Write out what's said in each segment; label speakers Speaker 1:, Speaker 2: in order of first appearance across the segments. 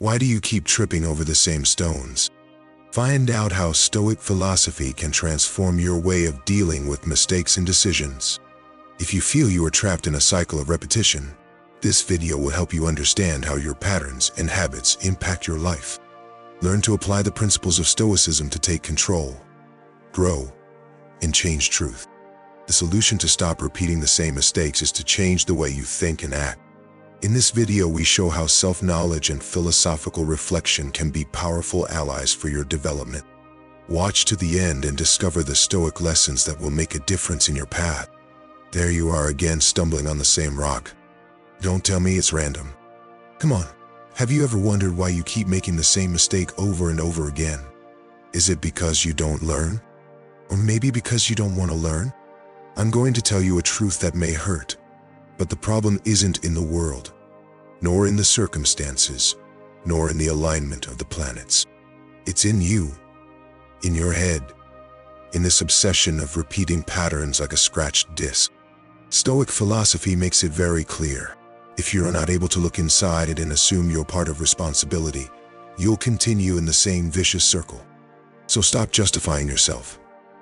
Speaker 1: Why do you keep tripping over the same stones? Find out how Stoic philosophy can transform your way of dealing with mistakes and decisions. If you feel you are trapped in a cycle of repetition, this video will help you understand how your patterns and habits impact your life. Learn to apply the principles of Stoicism to take control, grow, and change truth. The solution to stop repeating the same mistakes is to change the way you think and act. In this video, we show how self-knowledge and philosophical reflection can be powerful allies for your development. Watch to the end and discover the Stoic lessons that will make a difference in your path. There you are again, stumbling on the same rock. Don't tell me it's random. Come on, have you ever wondered why you keep making the same mistake over and over again? Is it because you don't learn? Or maybe because you don't want to learn? I'm going to tell you a truth that may hurt, but the problem isn't in the world, nor in the circumstances, nor in the alignment of the planets. It's in you, in your head, in this obsession of repeating patterns like a scratched disc. Stoic philosophy makes it very clear. If you're not able to look inside it and assume you're part of responsibility, you'll continue in the same vicious circle. So stop justifying yourself.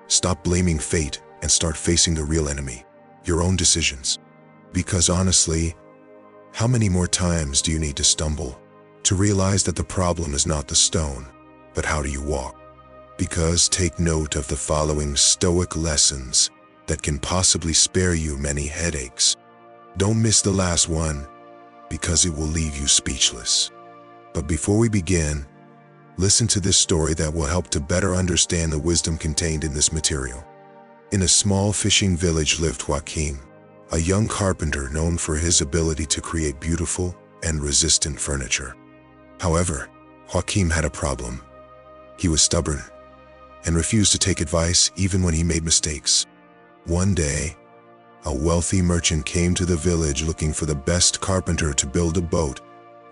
Speaker 1: Stop blaming fate and start facing the real enemy, your own decisions. Because honestly, how many more times do you need to stumble to realize that the problem is not the stone, but how do you walk? Because take note of the following Stoic lessons that can possibly spare you many headaches. Don't miss the last one, because it will leave you speechless. But before we begin, listen to this story that will help to better understand the wisdom contained in this material. In a small fishing village lived Joachim, a young carpenter known for his ability to create beautiful and resistant furniture. However, Joachim had a problem. He was stubborn and refused to take advice even when he made mistakes. One day, a wealthy merchant came to the village looking for the best carpenter to build a boat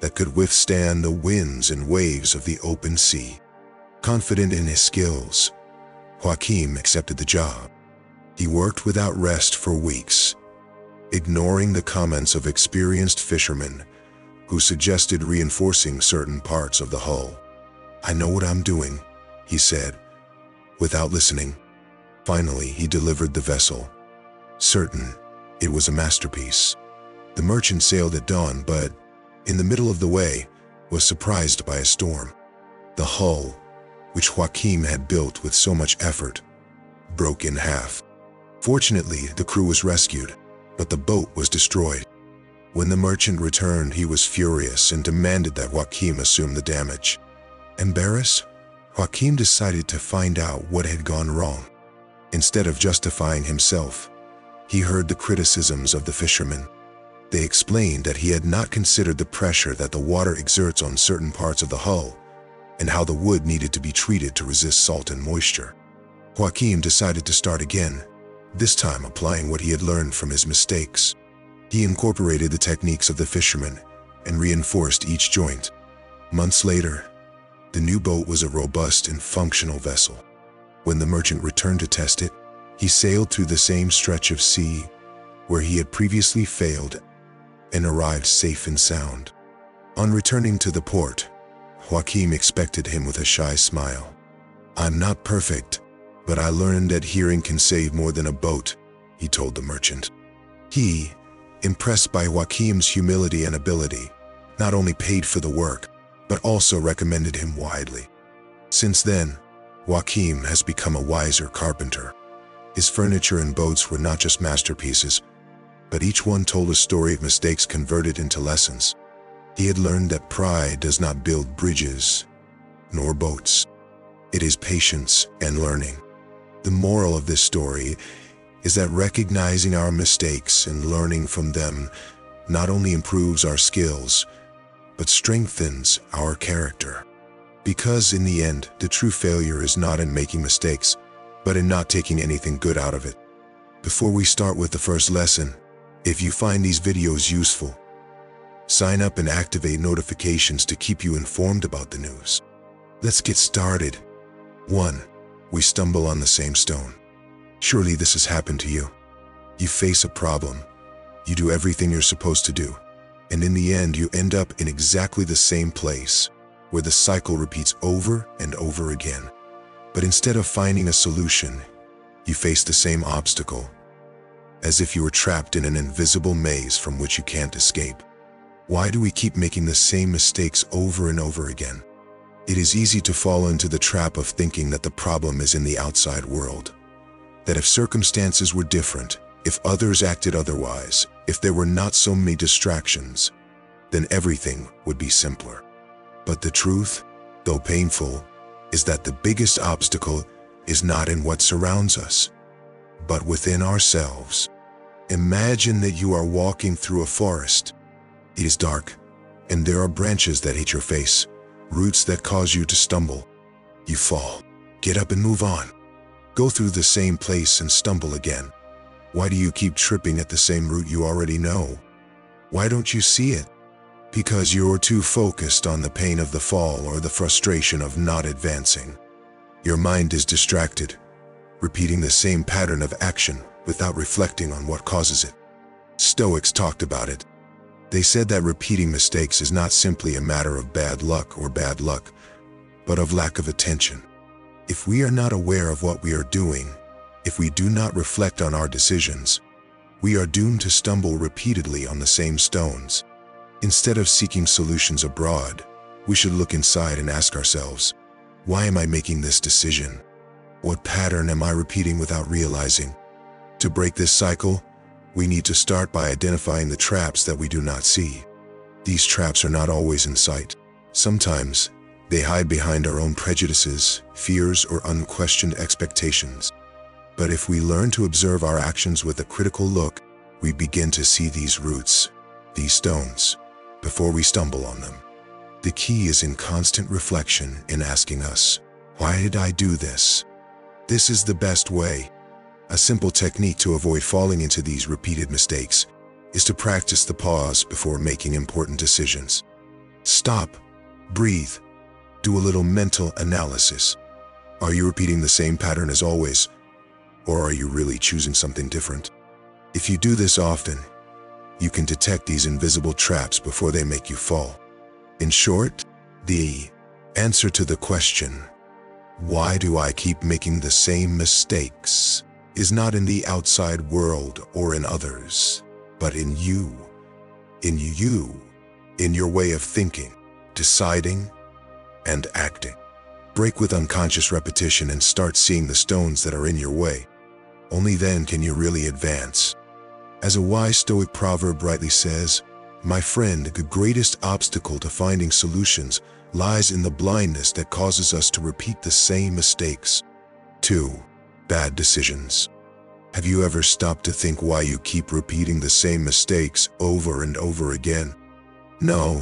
Speaker 1: that could withstand the winds and waves of the open sea. Confident in his skills, Joachim accepted the job. He worked without rest for weeks, ignoring the comments of experienced fishermen who suggested reinforcing certain parts of the hull. "I know what I'm doing," he said, without listening. Finally, he delivered the vessel, certain it was a masterpiece. The merchant sailed at dawn, but in the middle of the way, was surprised by a storm. The hull, which Joachim had built with so much effort, broke in half. Fortunately, the crew was rescued, but the boat was destroyed. When the merchant returned, he was furious and demanded that Joachim assume the damage. Embarrassed, Joachim decided to find out what had gone wrong. Instead of justifying himself, he heard the criticisms of the fishermen. They explained that he had not considered the pressure that the water exerts on certain parts of the hull, and how the wood needed to be treated to resist salt and moisture. Joachim decided to start again, this time applying what he had learned from his mistakes. He incorporated the techniques of the fishermen and reinforced each joint. Months later, the new boat was a robust and functional vessel. When the merchant returned to test it, he sailed through the same stretch of sea where he had previously failed and arrived safe and sound. On returning to the port, Joachim expected him with a shy smile. "I'm not perfect, but I learned that hearing can save more than a boat," he told the merchant. He, impressed by Joachim's humility and ability, not only paid for the work, but also recommended him widely. Since then, Joachim has become a wiser carpenter. His furniture and boats were not just masterpieces, but each one told a story of mistakes converted into lessons. He had learned that pride does not build bridges, nor boats. It is patience and learning. The moral of this story is that recognizing our mistakes and learning from them not only improves our skills, but strengthens our character. Because in the end, the true failure is not in making mistakes, but in not taking anything good out of it. Before we start with the first lesson, if you find these videos useful, sign up and activate notifications to keep you informed about the news. Let's get started. 1. We stumble on the same stone. Surely this has happened to you. You face a problem, you do everything you're supposed to do, and in the end you end up in exactly the same place, where the cycle repeats over and over again. But instead of finding a solution, you face the same obstacle, as if you were trapped in an invisible maze from which you can't escape. Why do we keep making the same mistakes over and over again? It is easy to fall into the trap of thinking that the problem is in the outside world, that if circumstances were different, if others acted otherwise, if there were not so many distractions, then everything would be simpler. But the truth, though painful, is that the biggest obstacle is not in what surrounds us, but within ourselves. Imagine that you are walking through a forest. It is dark, and there are branches that hit your face, roots that cause you to stumble. You fall, get up and move on. Go through the same place and stumble again. Why do you keep tripping at the same route you already know? Why don't you see it? Because you're too focused on the pain of the fall or the frustration of not advancing. Your mind is distracted, repeating the same pattern of action without reflecting on what causes it. Stoics talked about it. They said that repeating mistakes is not simply a matter of bad luck, but of lack of attention. If we are not aware of what we are doing, if we do not reflect on our decisions, we are doomed to stumble repeatedly on the same stones. Instead of seeking solutions abroad, we should look inside and ask ourselves, why am I making this decision? What pattern am I repeating without realizing? To break this cycle, we need to start by identifying the traps that we do not see. These traps are not always in sight. Sometimes, they hide behind our own prejudices, fears, or unquestioned expectations. But if we learn to observe our actions with a critical look, we begin to see these roots, these stones, before we stumble on them. The key is in constant reflection, in asking us, why did I do this? This is the best way. A simple technique to avoid falling into these repeated mistakes is to practice the pause before making important decisions. Stop, breathe, do a little mental analysis. Are you repeating the same pattern as always, or are you really choosing something different? If you do this often, you can detect these invisible traps before they make you fall. In short, the answer to the question, why do I keep making the same mistakes, is not in the outside world or in others, but in you. In your way of thinking, deciding, and acting. Break with unconscious repetition and start seeing the stones that are in your way. Only then can you really advance. As a wise Stoic proverb rightly says, my friend, the greatest obstacle to finding solutions lies in the blindness that causes us to repeat the same mistakes. 2. Bad decisions. Have you ever stopped to think why you keep repeating the same mistakes over and over again? No,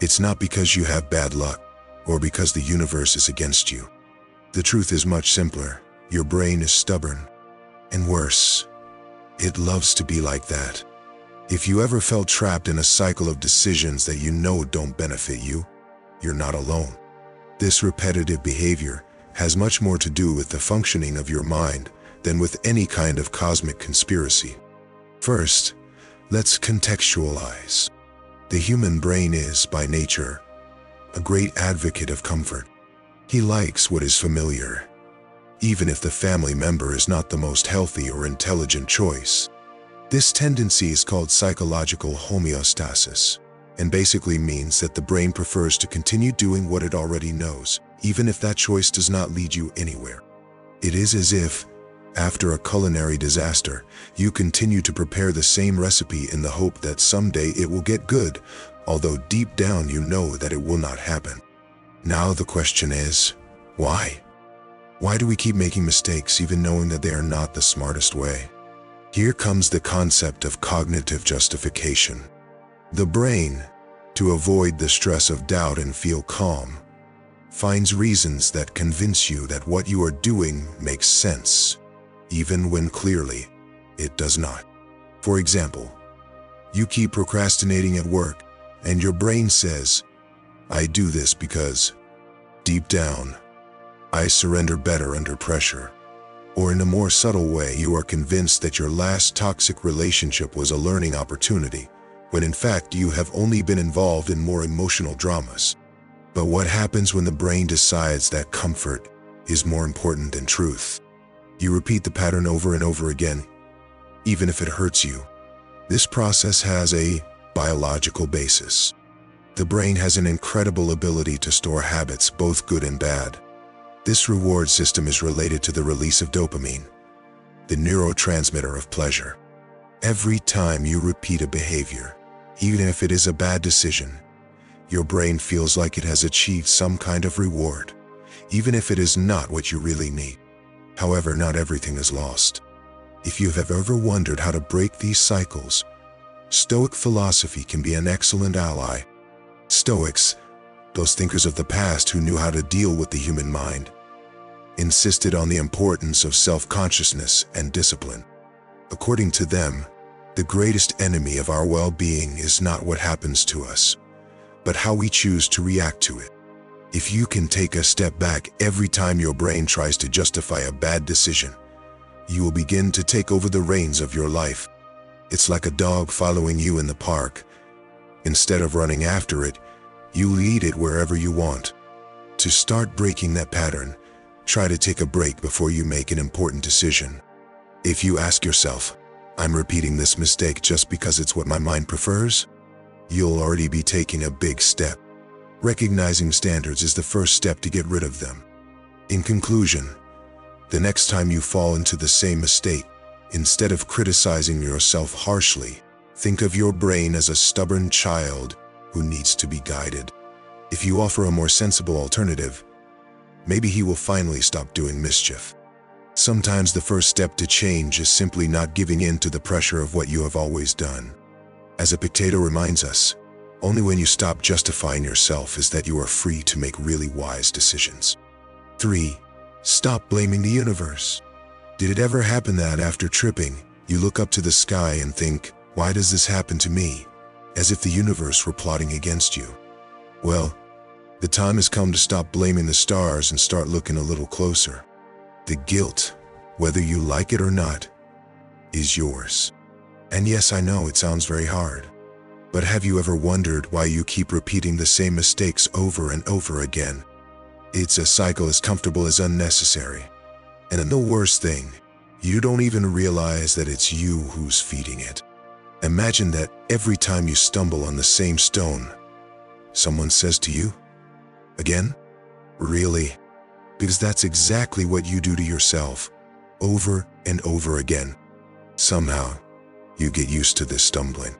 Speaker 1: it's not because you have bad luck or because the universe is against you. The truth is much simpler. Your brain is stubborn. And worse, it loves to be like that. If you ever felt trapped in a cycle of decisions that you know don't benefit you, you're not alone. This repetitive behavior has much more to do with the functioning of your mind than with any kind of cosmic conspiracy. First, let's contextualize. The human brain is, by nature, a great advocate of comfort. He likes what is familiar, even if the family member is not the most healthy or intelligent choice. This tendency is called psychological homeostasis, and basically means that the brain prefers to continue doing what it already knows, even if that choice does not lead you anywhere. It is as if, after a culinary disaster, you continue to prepare the same recipe in the hope that someday it will get good, although deep down you know that it will not happen. Now the question is, why? Why do we keep making mistakes even knowing that they are not the smartest way? Here comes the concept of cognitive justification. The brain, to avoid the stress of doubt and feel calm, finds reasons that convince you that what you are doing makes sense, even when clearly it does not. For example, you keep procrastinating at work, and your brain says, I do this because, deep down, I surrender better under pressure. Or in a more subtle way, you are convinced that your last toxic relationship was a learning opportunity, when in fact you have only been involved in more emotional dramas. But what happens when the brain decides that comfort is more important than truth? You repeat the pattern over and over again, even if it hurts you. This process has a biological basis. The brain has an incredible ability to store habits, both good and bad. This reward system is related to the release of dopamine, the neurotransmitter of pleasure. Every time you repeat a behavior, even if it is a bad decision, your brain feels like it has achieved some kind of reward, even if it is not what you really need. However, not everything is lost. If you have ever wondered how to break these cycles, Stoic philosophy can be an excellent ally. Stoics, those thinkers of the past who knew how to deal with the human mind, insisted on the importance of self-consciousness and discipline. According to them, the greatest enemy of our well-being is not what happens to us, but how we choose to react to it. If you can take a step back every time your brain tries to justify a bad decision, you will begin to take over the reins of your life. It's like a dog following you in the park. Instead of running after it, you lead it wherever you want. To start breaking that pattern, try to take a break before you make an important decision. If you ask yourself, "I'm repeating this mistake just because it's what my mind prefers?" you'll already be taking a big step. Recognizing standards is the first step to get rid of them. In conclusion, the next time you fall into the same mistake, instead of criticizing yourself harshly, think of your brain as a stubborn child who needs to be guided. If you offer a more sensible alternative, maybe he will finally stop doing mischief. Sometimes the first step to change is simply not giving in to the pressure of what you have always done. As Epictetus reminds us, only when you stop justifying yourself is that you are free to make really wise decisions. 3. Stop blaming the universe. Did it ever happen that after tripping, you look up to the sky and think, "Why does this happen to me?" As if the universe were plotting against you? Well, the time has come to stop blaming the stars and start looking a little closer. The guilt, whether you like it or not, is yours. And yes, I know it sounds very hard. But have you ever wondered why you keep repeating the same mistakes over and over again? It's a cycle as comfortable as unnecessary. And the worst thing, you don't even realize that it's you who's feeding it. Imagine that every time you stumble on the same stone, someone says to you, "Again? Really?" Because that's exactly what you do to yourself, over and over again. Somehow, you get used to this stumbling.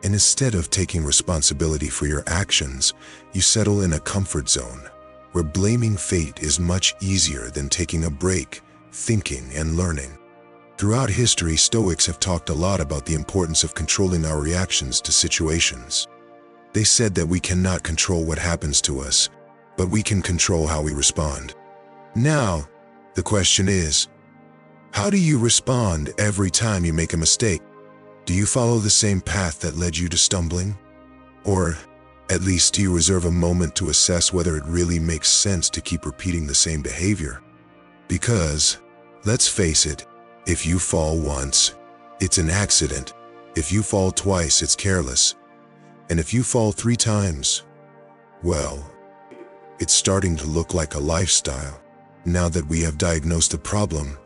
Speaker 1: And instead of taking responsibility for your actions, you settle in a comfort zone, where blaming fate is much easier than taking a break, thinking and learning. Throughout history, Stoics have talked a lot about the importance of controlling our reactions to situations. They said that we cannot control what happens to us, but we can control how we respond. Now, the question is, how do you respond every time you make a mistake? Do you follow the same path that led you to stumbling? Or, at least, do you reserve a moment to assess whether it really makes sense to keep repeating the same behavior? Because, let's face it, if you fall once, it's an accident. If you fall twice, it's careless. And if you fall 3 times, well, it's starting to look like a lifestyle. Now that we have diagnosed the problem,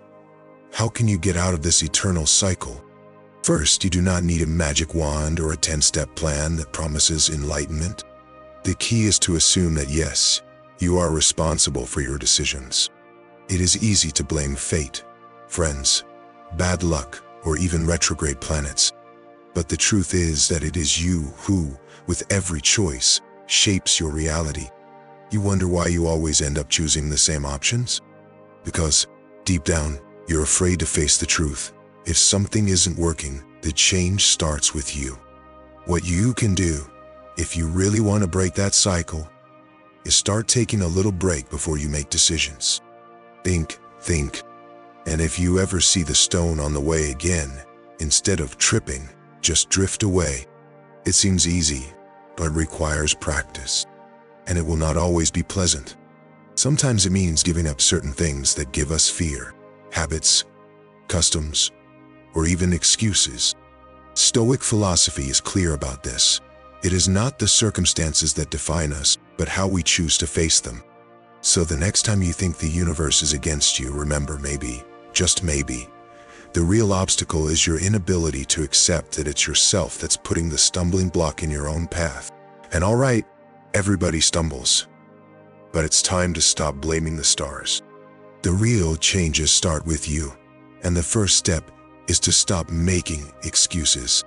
Speaker 1: how can you get out of this eternal cycle? First, you do not need a magic wand or a 10-step plan that promises enlightenment. The key is to assume that yes, you are responsible for your decisions. It is easy to blame fate, friends, bad luck, or even retrograde planets. But the truth is that it is you who, with every choice, shapes your reality. You wonder why you always end up choosing the same options? Because, deep down, you're afraid to face the truth. If something isn't working, the change starts with you. What you can do, if you really want to break that cycle, is start taking a little break before you make decisions. Think. And if you ever see the stone on the way again, instead of tripping, just drift away. It seems easy, but requires practice. And it will not always be pleasant. Sometimes it means giving up certain things that give us fear, habits, customs, or even excuses. Stoic philosophy is clear about this. It is not the circumstances that define us, but how we choose to face them. So the next time you think the universe is against you, remember, maybe, just maybe, the real obstacle is your inability to accept that it's yourself that's putting the stumbling block in your own path. And all right, everybody stumbles, but it's time to stop blaming the stars. The real changes start with you, and the first step is to stop making excuses.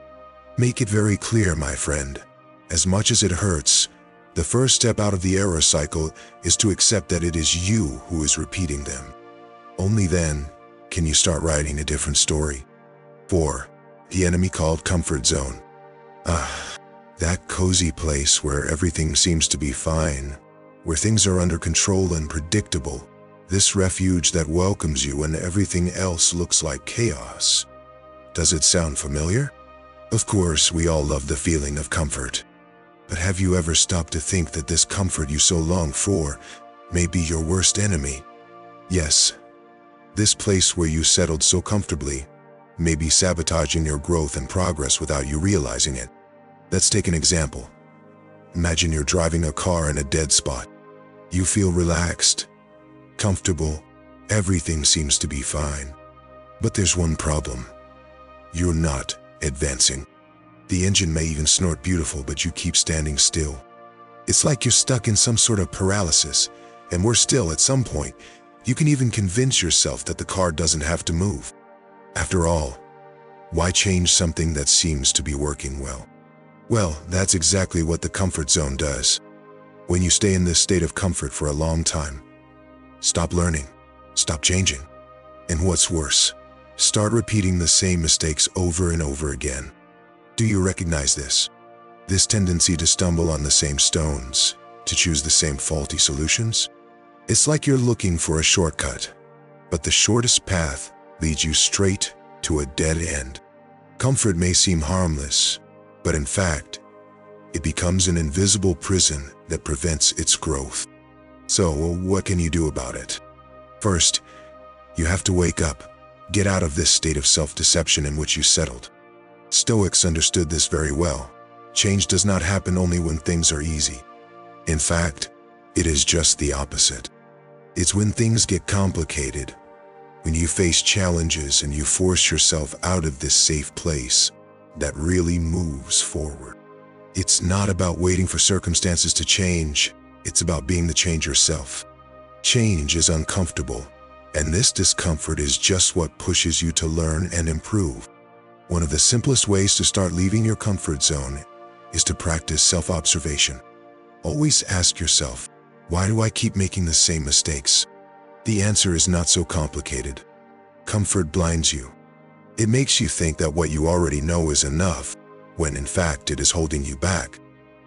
Speaker 1: Make it very clear, my friend, as much as it hurts, the first step out of the error cycle is to accept that it is you who is repeating them. Only then can you start writing a different story. 4. The enemy called comfort zone. That cozy place where everything seems to be fine, where things are under control and predictable. This refuge that welcomes you when everything else looks like chaos. Does it sound familiar? Of course, we all love the feeling of comfort. But have you ever stopped to think that this comfort you so long for may be your worst enemy? Yes, this place where you settled so comfortably may be sabotaging your growth and progress without you realizing it. Let's take an example. Imagine you're driving a car in a dead spot. You feel relaxed, comfortable, everything seems to be fine. But there's one problem. You're not advancing. The engine may even snort beautiful, but you keep standing still. It's like you're stuck in some sort of paralysis, and worse still, at some point, you can even convince yourself that the car doesn't have to move. After all, why change something that seems to be working well? Well, that's exactly what the comfort zone does. When you stay in this state of comfort for a long time, stop learning, stop changing, and what's worse, start repeating the same mistakes over and over again. Do you recognize this? This tendency to stumble on the same stones, to choose the same faulty solutions? It's like you're looking for a shortcut, but the shortest path leads you straight to a dead end. Comfort may seem harmless, but in fact, it becomes an invisible prison that prevents its growth. So, what can you do about it? First, you have to wake up. Get out of this state of self-deception in which you settled. Stoics understood this very well. Change does not happen only when things are easy. In fact, it is just the opposite. It's when things get complicated, when you face challenges and you force yourself out of this safe place, that really moves forward. It's not about waiting for circumstances to change. It's about being the change yourself. Change is uncomfortable, and this discomfort is just what pushes you to learn and improve. One of the simplest ways to start leaving your comfort zone is to practice self-observation. Always ask yourself, why do I keep making the same mistakes? The answer is not so complicated. Comfort blinds you. It makes you think that what you already know is enough, when in fact it is holding you back.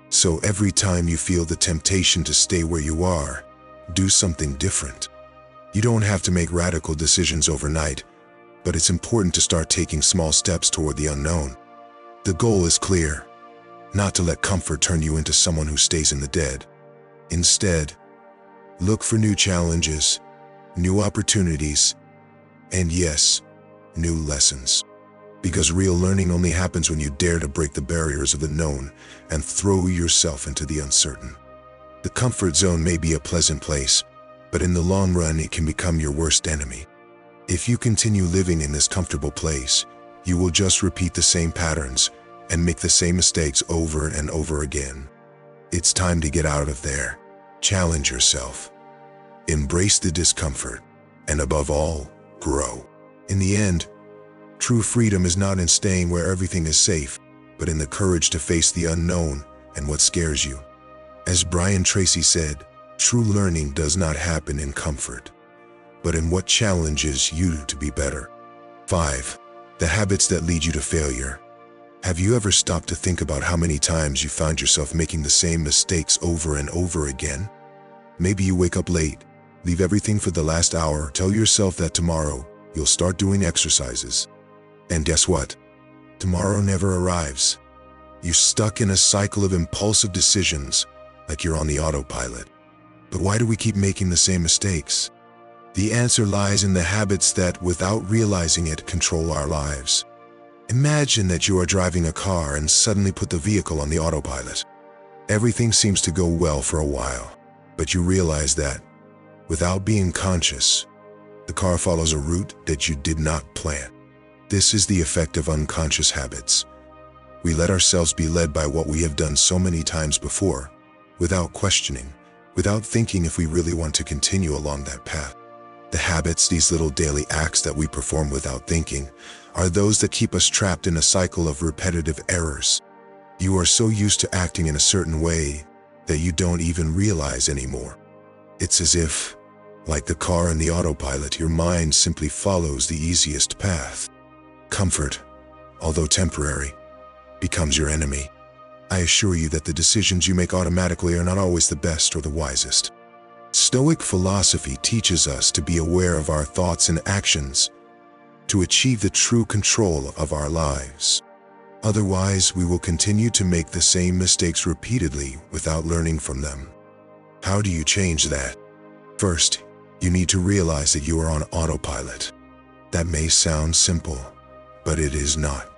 Speaker 1: So every time you feel the temptation to stay where you are, do something different. You don't have to make radical decisions overnight, but it's important to start taking small steps toward the unknown. The goal is clear, not to let comfort turn you into someone who stays in the dead. Instead, look for new challenges, new opportunities, and yes, new lessons. Because real learning only happens when you dare to break the barriers of the known and throw yourself into the uncertain. The comfort zone may be a pleasant place, but in the long run it can become your worst enemy. If you continue living in this comfortable place, you will just repeat the same patterns and make the same mistakes over and over again. It's time to get out of there. Challenge yourself. Embrace the discomfort, and above all, grow. In the end, true freedom is not in staying where everything is safe, but in the courage to face the unknown and what scares you. As Brian Tracy said, true learning does not happen in comfort, but in what challenges you to be better. 5. The habits that lead you to failure. Have you ever stopped to think about how many times you find yourself making the same mistakes over and over again? Maybe you wake up late, leave everything for the last hour, tell yourself that tomorrow you'll start doing exercises. And guess what? Tomorrow never arrives. You're stuck in a cycle of impulsive decisions, like you're on the autopilot. But why do we keep making the same mistakes? The answer lies in the habits that, without realizing it, control our lives. Imagine that you are driving a car and suddenly put the vehicle on the autopilot. Everything seems to go well for a while, but you realize that, without being conscious, the car follows a route that you did not plan. This is the effect of unconscious habits. We let ourselves be led by what we have done so many times before, without questioning, without thinking if we really want to continue along that path. The habits, these little daily acts that we perform without thinking, are those that keep us trapped in a cycle of repetitive errors. You are so used to acting in a certain way that you don't even realize anymore. It's as if, like the car in the autopilot, your mind simply follows the easiest path. Comfort, although temporary, becomes your enemy. I assure you that the decisions you make automatically are not always the best or the wisest. Stoic philosophy teaches us to be aware of our thoughts and actions to achieve the true control of our lives. Otherwise, we will continue to make the same mistakes repeatedly without learning from them. How do you change that? First, you need to realize that you are on autopilot. That may sound simple, but it is not.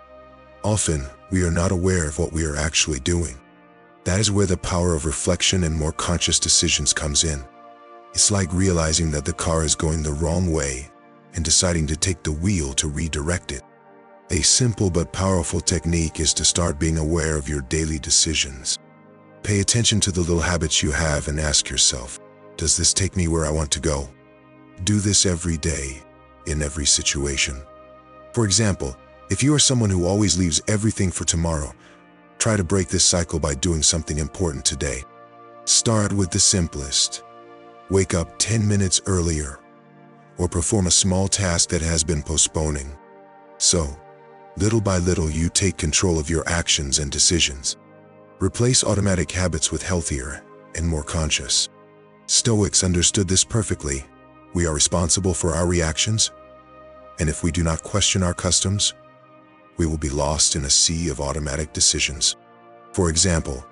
Speaker 1: Often, we are not aware of what we are actually doing. That is where the power of reflection and more conscious decisions comes in. It's like realizing that the car is going the wrong way and deciding to take the wheel to redirect it. A simple but powerful technique is to start being aware of your daily decisions. Pay attention to the little habits you have and ask yourself, does this take me where I want to go? Do this every day, in every situation. For example, if you are someone who always leaves everything for tomorrow, try to break this cycle by doing something important today. Start with the simplest. Wake up 10 minutes earlier, or perform a small task that has been postponing. So, little by little, you take control of your actions and decisions. Replace automatic habits with healthier and more conscious. Stoics understood this perfectly. We are responsible for our reactions, and if we do not question our customs, we will be lost in a sea of automatic decisions. For example,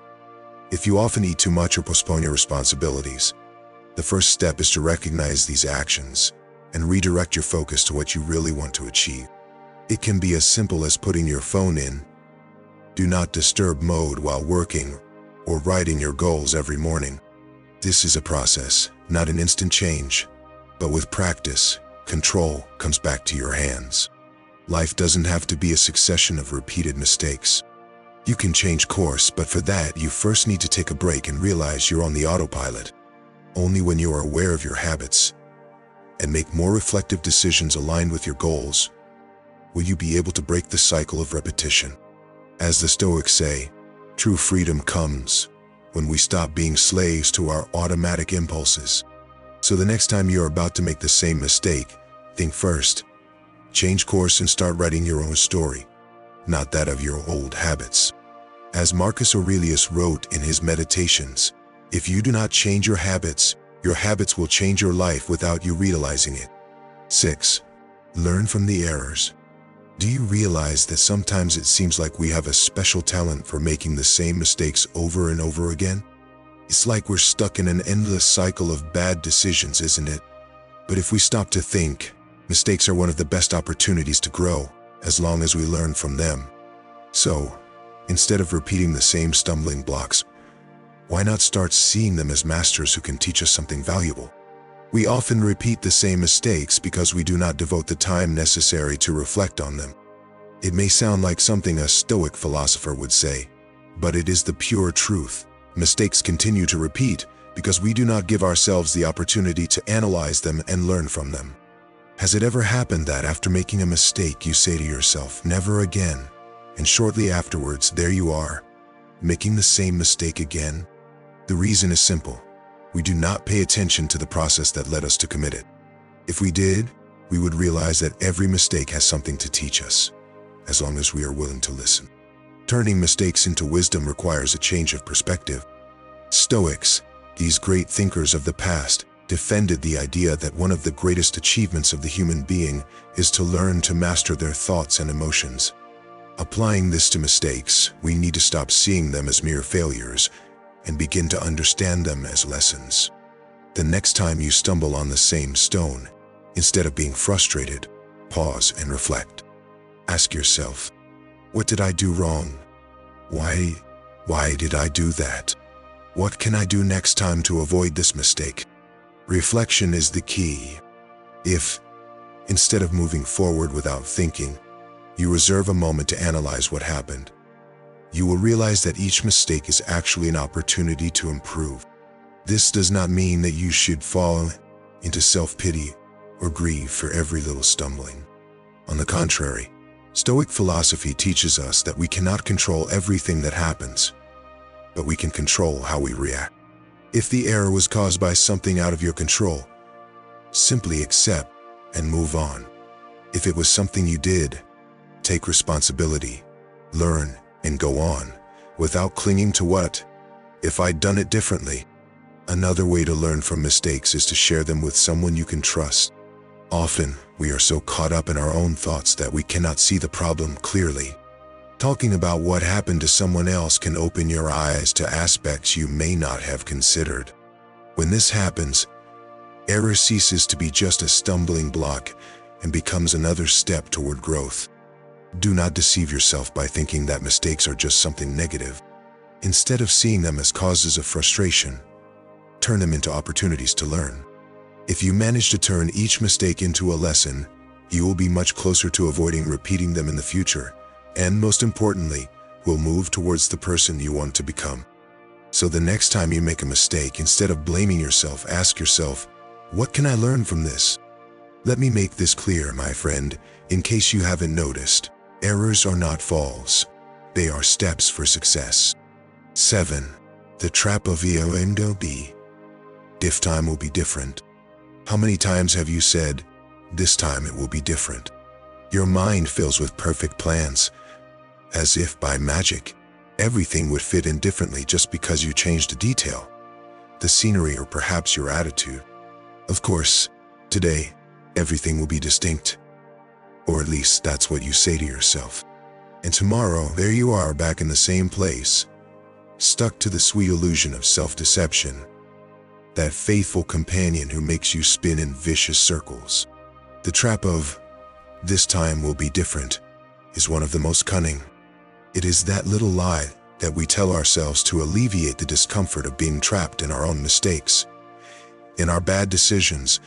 Speaker 1: if you often eat too much or postpone your responsibilities, the first step is to recognize these actions and redirect your focus to what you really want to achieve. It can be as simple as putting your phone in do not disturb mode while working or writing your goals every morning. This is a process, not an instant change, but with practice, control comes back to your hands. Life doesn't have to be a succession of repeated mistakes. You can change course, but for that, you first need to take a break and realize you're on the autopilot. Only when you are aware of your habits and make more reflective decisions aligned with your goals will you be able to break the cycle of repetition. As the Stoics say, true freedom comes when we stop being slaves to our automatic impulses. So the next time you're about to make the same mistake, think first, change course and start writing your own story, not that of your old habits. As Marcus Aurelius wrote in his Meditations, if you do not change your habits will change your life without you realizing it. 6. Learn from the errors. Do you realize that sometimes it seems like we have a special talent for making the same mistakes over and over again? It's like we're stuck in an endless cycle of bad decisions, isn't it? But if we stop to think, mistakes are one of the best opportunities to grow, as long as we learn from them. So, instead of repeating the same stumbling blocks, why not start seeing them as masters who can teach us something valuable? We often repeat the same mistakes because we do not devote the time necessary to reflect on them. It may sound like something a Stoic philosopher would say, but it is the pure truth. Mistakes continue to repeat because we do not give ourselves the opportunity to analyze them and learn from them. Has it ever happened that after making a mistake you say to yourself, never again, and shortly afterwards there you are, making the same mistake again? The reason is simple. We do not pay attention to the process that led us to commit it. If we did, we would realize that every mistake has something to teach us, as long as we are willing to listen. Turning mistakes into wisdom requires a change of perspective. Stoics, these great thinkers of the past, defended the idea that one of the greatest achievements of the human being is to learn to master their thoughts and emotions. Applying this to mistakes, we need to stop seeing them as mere failures and begin to understand them as lessons. The next time you stumble on the same stone, instead of being frustrated, pause and reflect. Ask yourself, what did I do wrong? Why did I do that? What can I do next time to avoid this mistake? Reflection is the key. If, instead of moving forward without thinking, you reserve a moment to analyze what happened, you will realize that each mistake is actually an opportunity to improve. This does not mean that you should fall into self-pity or grieve for every little stumbling. On the contrary, Stoic philosophy teaches us that we cannot control everything that happens, but we can control how we react. If the error was caused by something out of your control, simply accept and move on. If it was something you did, take responsibility, learn, and go on, without clinging to what if I'd done it differently. Another way to learn from mistakes is to share them with someone you can trust. Often, we are so caught up in our own thoughts that we cannot see the problem clearly. Talking about what happened to someone else can open your eyes to aspects you may not have considered. When this happens, error ceases to be just a stumbling block and becomes another step toward growth. Do not deceive yourself by thinking that mistakes are just something negative. Instead of seeing them as causes of frustration, turn them into opportunities to learn. If you manage to turn each mistake into a lesson, you will be much closer to avoiding repeating them in the future, and most importantly, will move towards the person you want to become. So the next time you make a mistake, instead of blaming yourself, ask yourself, what can I learn from this? Let me make this clear, my friend, in case you haven't noticed. Errors are not falls. They are steps for success. 7. The trap of EOMDB. This time will be different. How many times have you said, this time it will be different? Your mind fills with perfect plans, as if by magic, everything would fit in differently just because you changed a detail, the scenery, or perhaps your attitude. Of course, today, everything will be distinct. Or at least that's what you say to yourself. And tomorrow, there you are back in the same place, stuck to the sweet illusion of self-deception, that faithful companion who makes you spin in vicious circles. The trap of, this time will be different, is one of the most cunning. It is that little lie that we tell ourselves to alleviate the discomfort of being trapped in our own mistakes, in our bad decisions,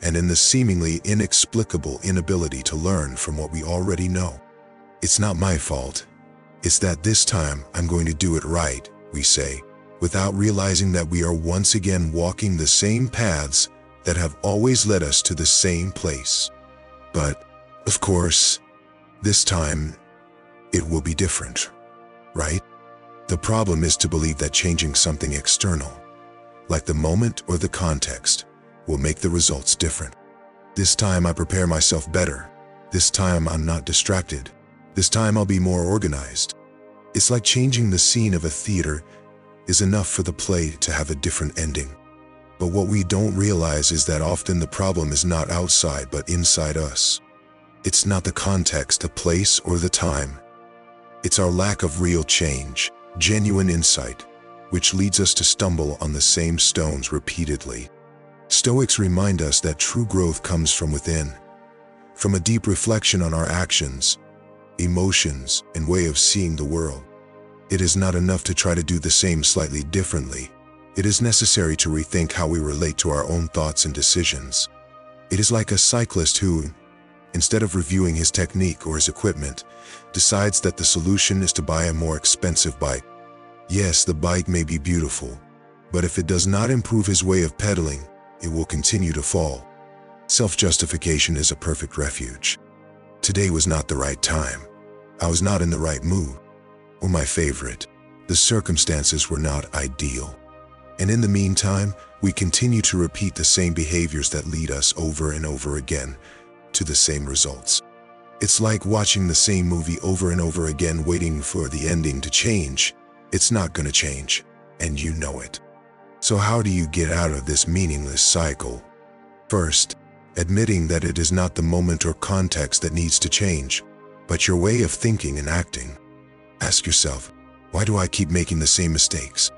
Speaker 1: and in the seemingly inexplicable inability to learn from what we already know. It's not my fault. It's that this time I'm going to do it right, we say, without realizing that we are once again walking the same paths that have always led us to the same place. But, of course, this time, it will be different, right? The problem is to believe that changing something external, like the moment or the context, will make the results different. This time I prepare myself better. This time I'm not distracted. This time I'll be more organized. It's like changing the scene of a theater is enough for the play to have a different ending. But what we don't realize is that often the problem is not outside but inside us. It's not the context, the place, or the time. It's our lack of real change, genuine insight, which leads us to stumble on the same stones repeatedly. Stoics remind us that true growth comes from within, from a deep reflection on our actions, emotions, and way of seeing the world. It is not enough to try to do the same slightly differently. It is necessary to rethink how we relate to our own thoughts and decisions. It is like a cyclist who, instead of reviewing his technique or his equipment, decides that the solution is to buy a more expensive bike. Yes, the bike may be beautiful, but if it does not improve his way of pedaling, it will continue to fall. Self-justification is a perfect refuge. Today was not the right time. I was not in the right mood. Or my favorite, the circumstances were not ideal. And in the meantime, we continue to repeat the same behaviors that lead us over and over again to the same results. It's like watching the same movie over and over again, waiting for the ending to change. It's not going to change, and you know it. So how do you get out of this meaningless cycle? First, admitting that it is not the moment or context that needs to change, but your way of thinking and acting. Ask yourself, why do I keep making the same mistakes?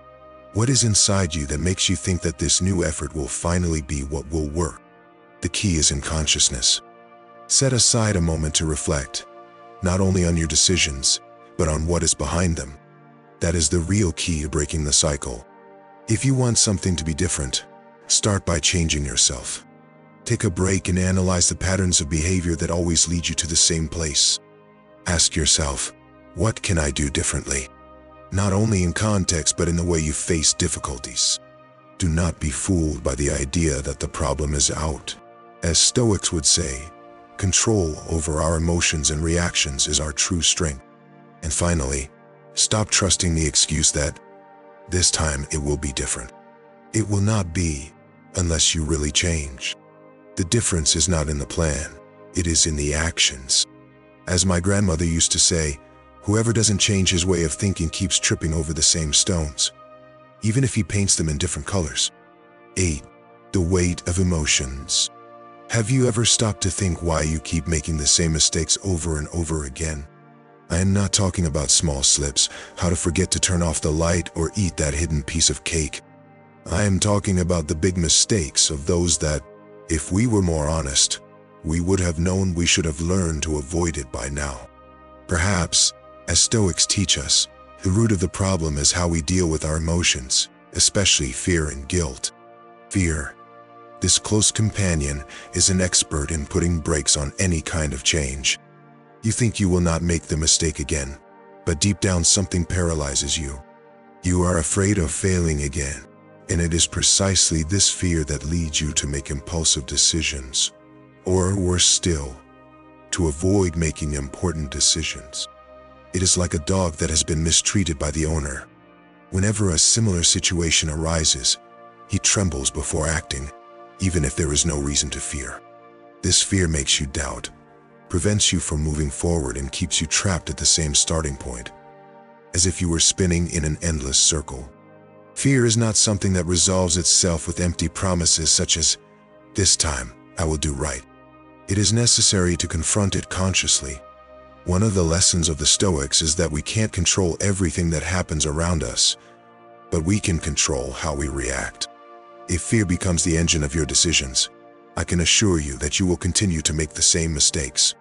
Speaker 1: What is inside you that makes you think that this new effort will finally be what will work? The key is in consciousness. Set aside a moment to reflect, not only on your decisions, but on what is behind them. That is the real key to breaking the cycle. If you want something to be different, start by changing yourself. Take a break and analyze the patterns of behavior that always lead you to the same place. Ask yourself, what can I do differently? Not only in context, but in the way you face difficulties. Do not be fooled by the idea that the problem is out. As Stoics would say, control over our emotions and reactions is our true strength. And finally, stop trusting the excuse that this time it will be different. It will not be, unless you really change. The difference is not in the plan, it is in the actions. As my grandmother used to say, whoever doesn't change his way of thinking keeps tripping over the same stones, even if he paints them in different colors. 8. The weight of emotions. Have you ever stopped to think why you keep making the same mistakes over and over again? I am not talking about small slips, how to forget to turn off the light or eat that hidden piece of cake. I am talking about the big mistakes of those that, if we were more honest, we would have known we should have learned to avoid it by now. Perhaps, as Stoics teach us, the root of the problem is how we deal with our emotions, especially fear and guilt. Fear, this close companion, is an expert in putting brakes on any kind of change. You think you will not make the mistake again, but deep down something paralyzes you. You are afraid of failing again, and it is precisely this fear that leads you to make impulsive decisions, or worse still, to avoid making important decisions. It is like a dog that has been mistreated by the owner. Whenever a similar situation arises, he trembles before acting, even if there is no reason to fear. This fear makes you doubt, prevents you from moving forward, and keeps you trapped at the same starting point, as if you were spinning in an endless circle. Fear is not something that resolves itself with empty promises such as, "This time, I will do right." It is necessary to confront it consciously. One of the lessons of the Stoics is that we can't control everything that happens around us, but we can control how we react. If fear becomes the engine of your decisions, I can assure you that you will continue to make the same mistakes.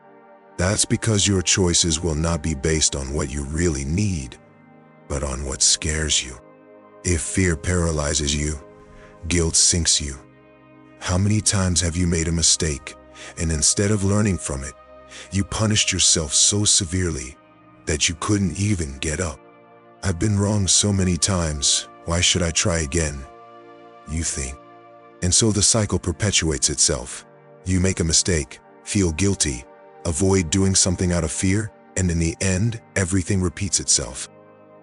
Speaker 1: That's because your choices will not be based on what you really need, but on what scares you. If fear paralyzes you, guilt sinks you. How many times have you made a mistake, and instead of learning from it, you punished yourself so severely that you couldn't even get up? I've been wrong so many times, why should I try again? You think. And so the cycle perpetuates itself. You make a mistake, feel guilty, avoid doing something out of fear, and in the end, everything repeats itself.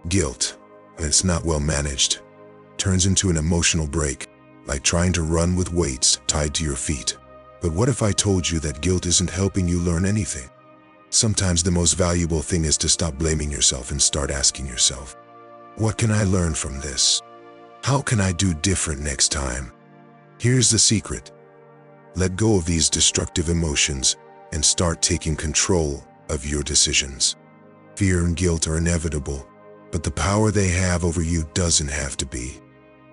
Speaker 1: Guilt, when it's not well managed, turns into an emotional break, like trying to run with weights tied to your feet. But what if I told you that guilt isn't helping you learn anything? Sometimes the most valuable thing is to stop blaming yourself and start asking yourself, what can I learn from this? How can I do different next time? Here's the secret. Let go of these destructive emotions and start taking control of your decisions. Fear and guilt are inevitable, but the power they have over you doesn't have to be.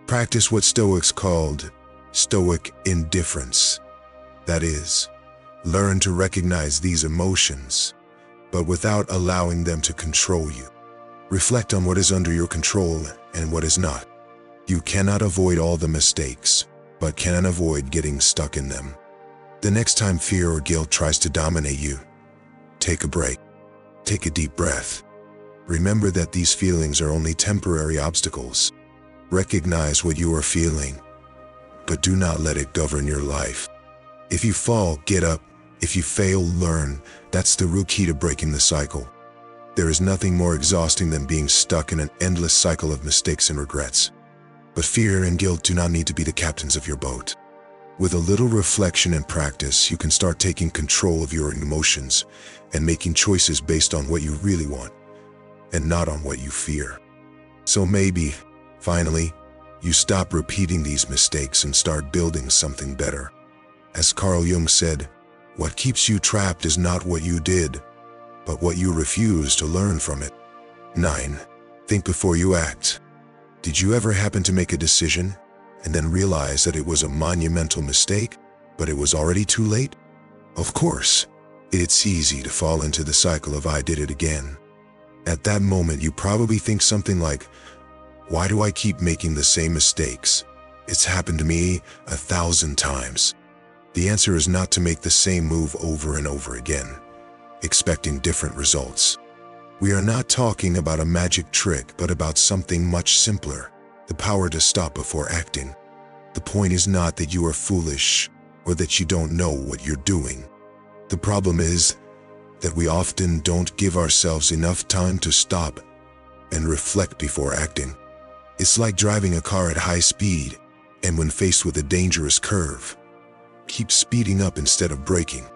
Speaker 1: Practice what Stoics called Stoic indifference. That is, learn to recognize these emotions, but without allowing them to control you. Reflect on what is under your control and what is not. You cannot avoid all the mistakes, but can avoid getting stuck in them. The next time fear or guilt tries to dominate you, take a break. Take a deep breath. Remember that these feelings are only temporary obstacles. Recognize what you are feeling, but do not let it govern your life. If you fall, get up. If you fail, learn. That's the real key to breaking the cycle. There is nothing more exhausting than being stuck in an endless cycle of mistakes and regrets. But fear and guilt do not need to be the captains of your boat. With a little reflection and practice, you can start taking control of your emotions and making choices based on what you really want, and not on what you fear. So maybe, finally, you stop repeating these mistakes and start building something better. As Carl Jung said, what keeps you trapped is not what you did, but what you refuse to learn from it. 9. Think before you act. Did you ever happen to make a decision and then realize that it was a monumental mistake, but it was already too late? Of course, it's easy to fall into the cycle of "I did it again." At that moment, you probably think something like, Why do I keep making the same mistakes? It's happened to me 1,000 times. The answer is not to make the same move over and over again, expecting different results. We are not talking about a magic trick, but about something much simpler: the power to stop before acting. The point is not that you are foolish or that you don't know what you're doing. The problem is that we often don't give ourselves enough time to stop and reflect before acting. It's like driving a car at high speed, and when faced with a dangerous curve, keep speeding up instead of braking.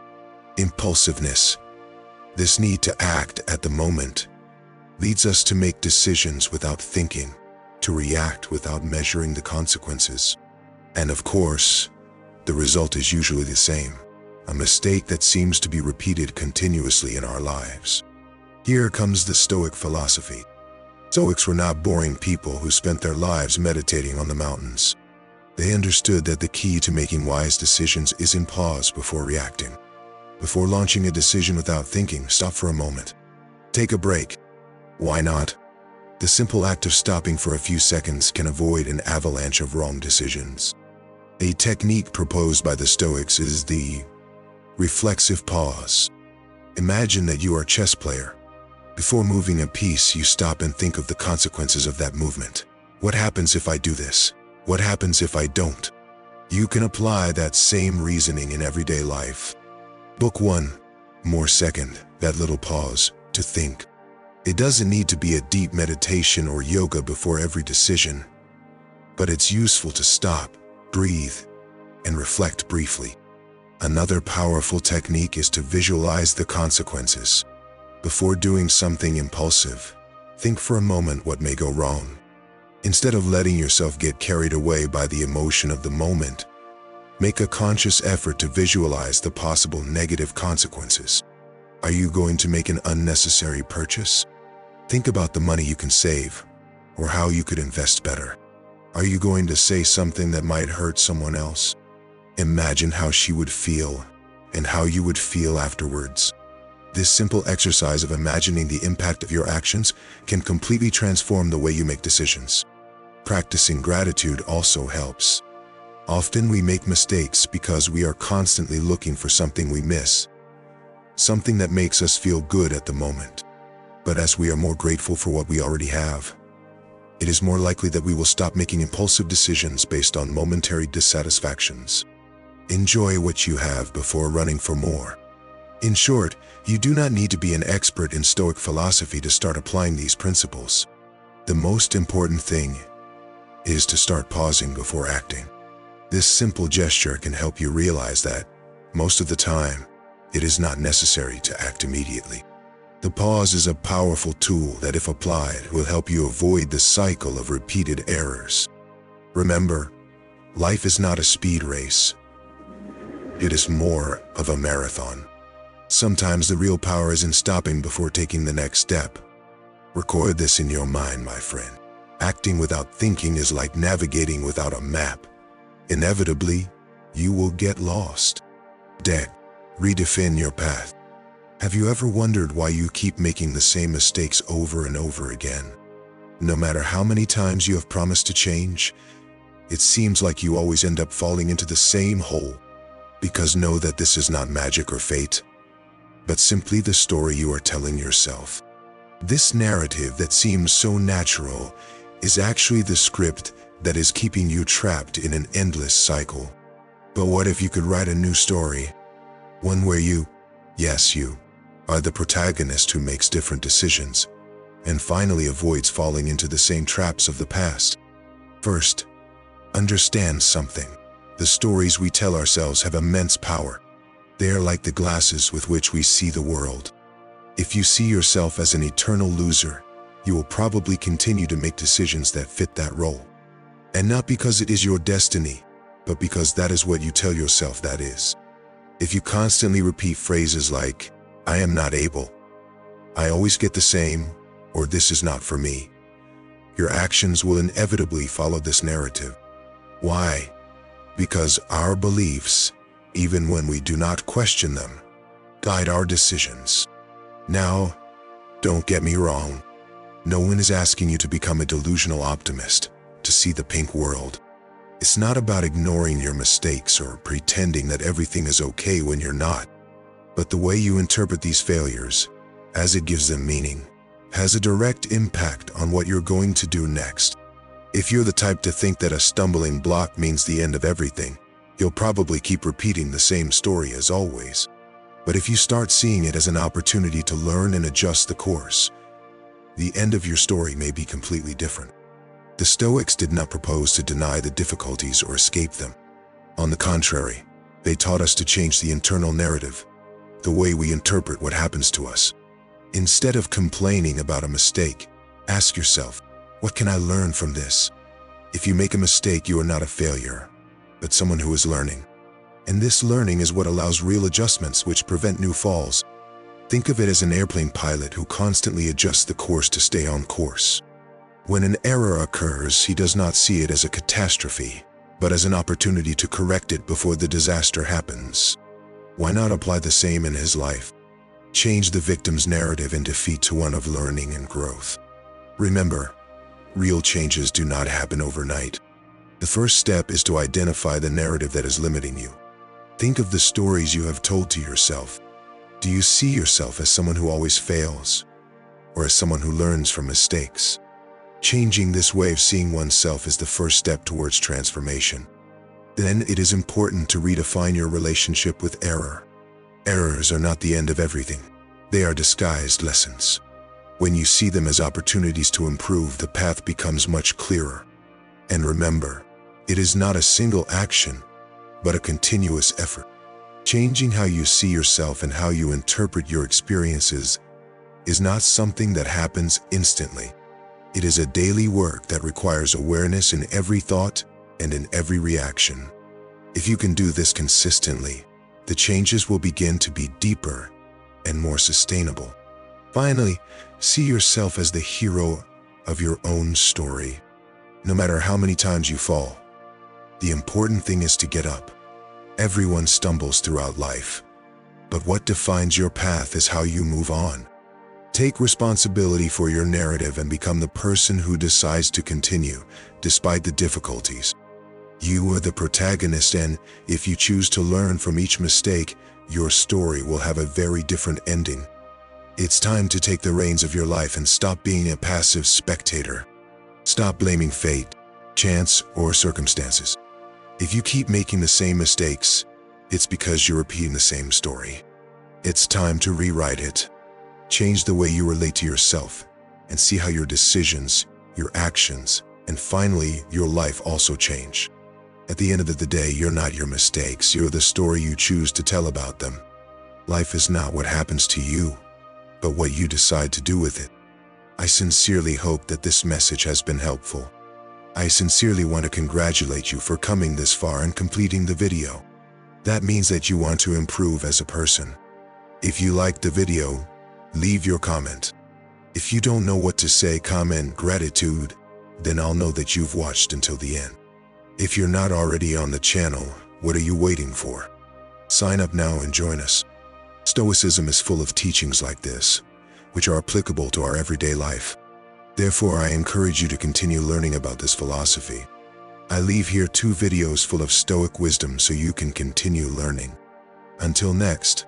Speaker 1: Impulsiveness, this need to act at the moment, leads us to make decisions without thinking, to react without measuring the consequences. And of course, the result is usually the same: a mistake that seems to be repeated continuously in our lives. Here comes the Stoic philosophy. Stoics were not boring people who spent their lives meditating on the mountains. They understood that the key to making wise decisions is in pause before reacting. Before launching a decision without thinking, stop for a moment. Take a break. Why not? The simple act of stopping for a few seconds can avoid an avalanche of wrong decisions. A technique proposed by the Stoics is the reflexive pause. Imagine that you are a chess player. Before moving a piece, you stop and think of the consequences of that movement. What happens if I do this? What happens if I don't? You can apply that same reasoning in everyday life. Book 1. More second, that little pause, to think. It doesn't need to be a deep meditation or yoga before every decision, but it's useful to stop, breathe, and reflect briefly. Another powerful technique is to visualize the consequences. Before doing something impulsive, think for a moment what may go wrong. Instead of letting yourself get carried away by the emotion of the moment, make a conscious effort to visualize the possible negative consequences. Are you going to make an unnecessary purchase? Think about the money you can save, or how you could invest better. Are you going to say something that might hurt someone else? Imagine how she would feel, and how you would feel afterwards. This simple exercise of imagining the impact of your actions can completely transform the way you make decisions. Practicing gratitude also helps. Often we make mistakes because we are constantly looking for something we miss, something that makes us feel good at the moment. But as we are more grateful for what we already have, it is more likely that we will stop making impulsive decisions based on momentary dissatisfactions. Enjoy what you have before running for more. In short, you do not need to be an expert in Stoic philosophy to start applying these principles. The most important thing is to start pausing before acting. This simple gesture can help you realize that, most of the time, it is not necessary to act immediately. The pause is a powerful tool that, if applied, will help you avoid the cycle of repeated errors. Remember, life is not a speed race. It is more of a marathon. Sometimes the real power is in stopping before taking the next step. Record this in your mind, my friend. Acting without thinking is like navigating without a map. Inevitably, you will get lost. Redefine your path. Have you ever wondered why you keep making the same mistakes over and over again? No matter how many times you have promised to change, it seems like you always end up falling into the same hole. Because know that this is not magic or fate, but simply the story you are telling yourself. This narrative that seems so natural is actually the script that is keeping you trapped in an endless cycle. But what if you could write a new story? One where you, yes you, are the protagonist who makes different decisions, and finally avoids falling into the same traps of the past. First, understand something. The stories we tell ourselves have immense power. They are like the glasses with which we see the world. If you see yourself as an eternal loser, you will probably continue to make decisions that fit that role. And not because it is your destiny, but because that is what you tell yourself that is. If you constantly repeat phrases like, "I am not able," "I always get the same," or "this is not for me," your actions will inevitably follow this narrative. Why? Because our beliefs, even when we do not question them, guide our decisions. Now, don't get me wrong. No one is asking you to become a delusional optimist, to see the pink world. It's not about ignoring your mistakes or pretending that everything is okay when you're not. But the way you interpret these failures, as it gives them meaning, has a direct impact on what you're going to do next. If you're the type to think that a stumbling block means the end of everything, you'll probably keep repeating the same story as always. But if you start seeing it as an opportunity to learn and adjust the course, the end of your story may be completely different. The Stoics did not propose to deny the difficulties or escape them. On the contrary, they taught us to change the internal narrative, the way we interpret what happens to us. Instead of complaining about a mistake, ask yourself, what can I learn from this? If you make a mistake, you are not a failure, but someone who is learning. And this learning is what allows real adjustments which prevent new falls. Think of it as an airplane pilot who constantly adjusts the course to stay on course. When an error occurs, he does not see it as a catastrophe, but as an opportunity to correct it before the disaster happens. Why not apply the same in his life? Change the victim's narrative in defeat to one of learning and growth. Remember, real changes do not happen overnight. The first step is to identify the narrative that is limiting you. Think of the stories you have told to yourself. Do you see yourself as someone who always fails, or as someone who learns from mistakes? Changing this way of seeing oneself is the first step towards transformation. Then it is important to redefine your relationship with error. Errors are not the end of everything. They are disguised lessons. When you see them as opportunities to improve, the path becomes much clearer. And remember, it is not a single action, but a continuous effort. Changing how you see yourself and how you interpret your experiences is not something that happens instantly. It is a daily work that requires awareness in every thought and in every reaction. If you can do this consistently, the changes will begin to be deeper and more sustainable. Finally, see yourself as the hero of your own story. No matter how many times you fall, the important thing is to get up. Everyone stumbles throughout life, but what defines your path is how you move on. Take responsibility for your narrative and become the person who decides to continue, despite the difficulties. You are the protagonist, and if you choose to learn from each mistake, your story will have a very different ending. It's time to take the reins of your life and stop being a passive spectator. Stop blaming fate, chance, or circumstances. If you keep making the same mistakes, it's because you're repeating the same story. It's time to rewrite it. Change the way you relate to yourself and see how your decisions, your actions, and finally, your life also change. At the end of the day, you're not your mistakes, you're the story you choose to tell about them. Life is not what happens to you, but what you decide to do with it. I sincerely hope that this message has been helpful. I sincerely want to congratulate you for coming this far and completing the video. That means that you want to improve as a person. If you liked the video, leave your comment. If you don't know what to say, comment gratitude, then I'll know that you've watched until the end. If you're not already on the channel, what are you waiting for? Sign up now and join us. Stoicism is full of teachings like this, which are applicable to our everyday life. Therefore, I encourage you to continue learning about this philosophy. I leave here 2 videos full of Stoic wisdom so you can continue learning. Until next.